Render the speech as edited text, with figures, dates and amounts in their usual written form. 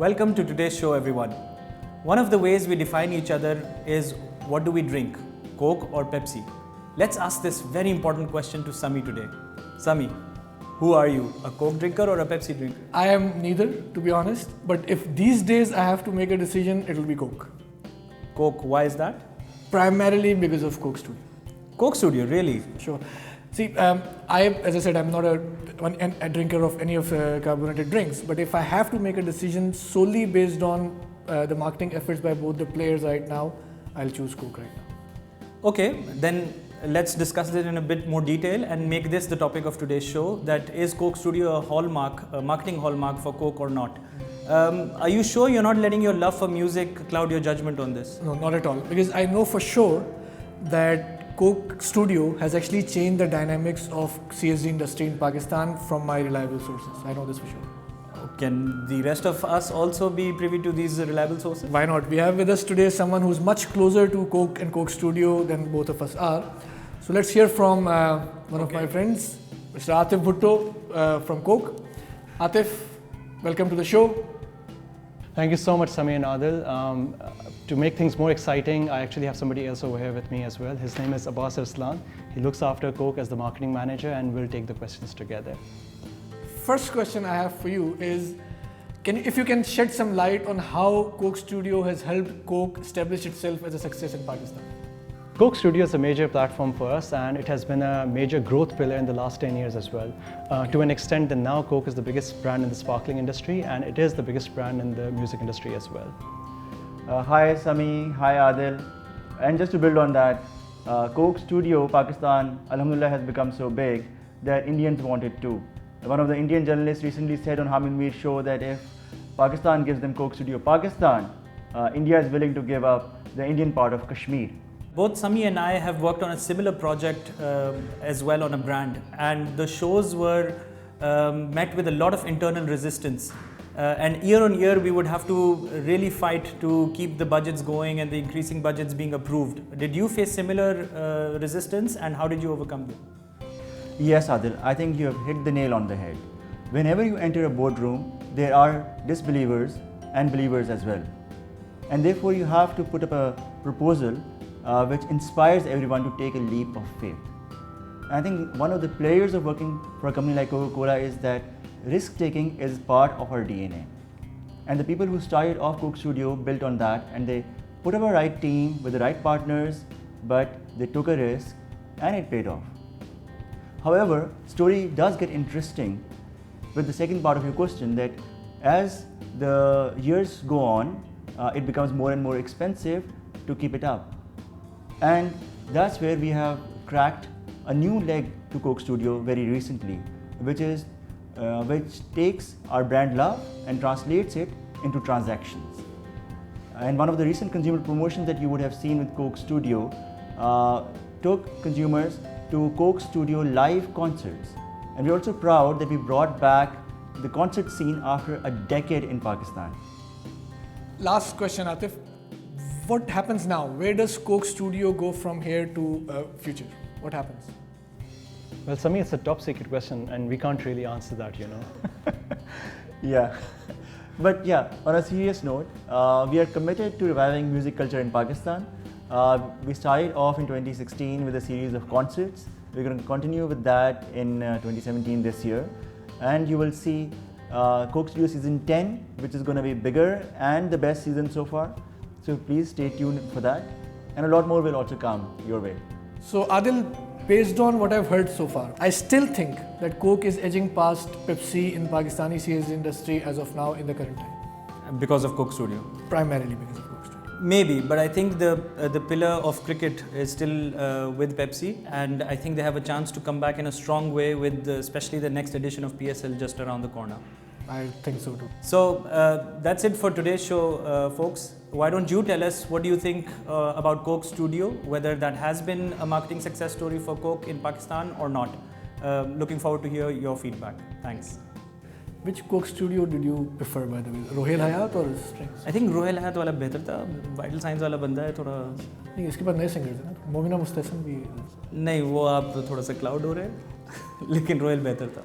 Welcome to today's show, everyone. One of the ways we define each other is what do we drink, Coke or Pepsi? Let's ask this very important question to Sami today. Sami, who are you, a Coke drinker or a Pepsi drinker? I am neither, to be honest, but if these days I have to make a decision, it will be Coke. Coke, why is that? Primarily because of Coke Studio. Coke Studio, really? Sure. See, as I said, I'm not a drinker of any of carbonated drinks, but if I have to make a decision solely based on the marketing efforts by both the players right now, I'll choose Coke right now. Okay, then let's discuss it in a bit more detail and make this the topic of today's show. That is Coke Studio a marketing hallmark for Coke or not? Are you sure you're not letting your love for music cloud your judgment on this? No, not at all. Because I know for sure that Coke Studio has actually changed the dynamics of CSD industry in Pakistan from my reliable sources. I know this for sure. Can the rest of us also be privy to these reliable sources? Why not? We have with us today someone who's much closer to Coke and Coke Studio than both of us are. So let's hear from one of my friends, Mr. Atif Bhutto from Coke. Atif, welcome to the show. Thank you so much, Sami and Adil. To make things more exciting, I actually have somebody else over here with me as well. His name is Abbas Arslan. He looks after Coke as the marketing manager, and we'll take the questions together. First question I have for you is, if you can shed some light on how Coke Studio has helped Coke establish itself as a success in Pakistan. Coke Studio is a major platform for us, and it has been a major growth pillar in the last 10 years as well. To an extent that now Coke is the biggest brand in the sparkling industry, and it is the biggest brand in the music industry as well. Hi Sami, hi Adil. And just to build on that, Coke Studio Pakistan, alhamdulillah, has become so big that Indians want it too. One of the Indian journalists recently said on Hamid Mir's show that if Pakistan gives them Coke Studio Pakistan, India is willing to give up the Indian part of Kashmir. Both Sami and I have worked on a similar project as well on a brand, and the shows were met with a lot of internal resistance. And year on year, we would have to really fight to keep the budgets going and the increasing budgets being approved. Did you face similar resistance, and how did you overcome them? Yes, Adil, I think you have hit the nail on the head. Whenever you enter a boardroom, there are disbelievers and believers as well. And therefore, you have to put up a proposal which inspires everyone to take a leap of faith. And I think one of the players of working for a company like Coca-Cola is that risk-taking is part of our DNA. And the people who started off Coke Studio built on that, and they put up a right team with the right partners, but they took a risk and it paid off. However, story does get interesting with the second part of your question, that as the years go on, it becomes more and more expensive to keep it up. And that's where we have cracked a new leg to Coke Studio very recently, which takes our brand love and translates it into transactions. And one of the recent consumer promotions that you would have seen with Coke Studio took consumers to Coke Studio live concerts. And we're also proud that we brought back the concert scene after a decade in Pakistan. Last question, Atif. What happens now? Where does Coke Studio go from here to future? What happens? Well, Sami, it's a top secret question, and we can't really answer that, you know. Yeah. But yeah, on a serious note, we are committed to reviving music culture in Pakistan. We started off in 2016 with a series of concerts. We're going to continue with that in 2017 this year. And you will see Coke Studio Season 10, which is going to be bigger and the best season so far. So please stay tuned for that. And a lot more will also come your way. So Adil, based on what I've heard so far, I still think that Coke is edging past Pepsi in Pakistani CSD industry as of now in the current time. Because of Coke Studio? Primarily because of Coke Studio. Maybe, but I think the pillar of cricket is still with Pepsi, and I think they have a chance to come back in a strong way with especially the next edition of PSL just around the corner. I think so too. So that's it for today's show, folks. Why don't you tell us what do you think about Coke Studio, whether that has been a marketing success story for Coke in Pakistan or not. Looking forward to hear your feedback. Thanks. Which Coke Studio did you prefer, by the way? Rohel Hayat or Strings? I think Rohel Hayat वाला बेहतर था. Vital Signs वाला बंदा है थोड़ा. नहीं, इसके बाद नए सिंगर्स हैं ना. मोमिना मुस्तहसन भी. नहीं, वो आप थोड़ा सा क्लाउड हो रहे हैं. लेकिन रोयल बेहतर था.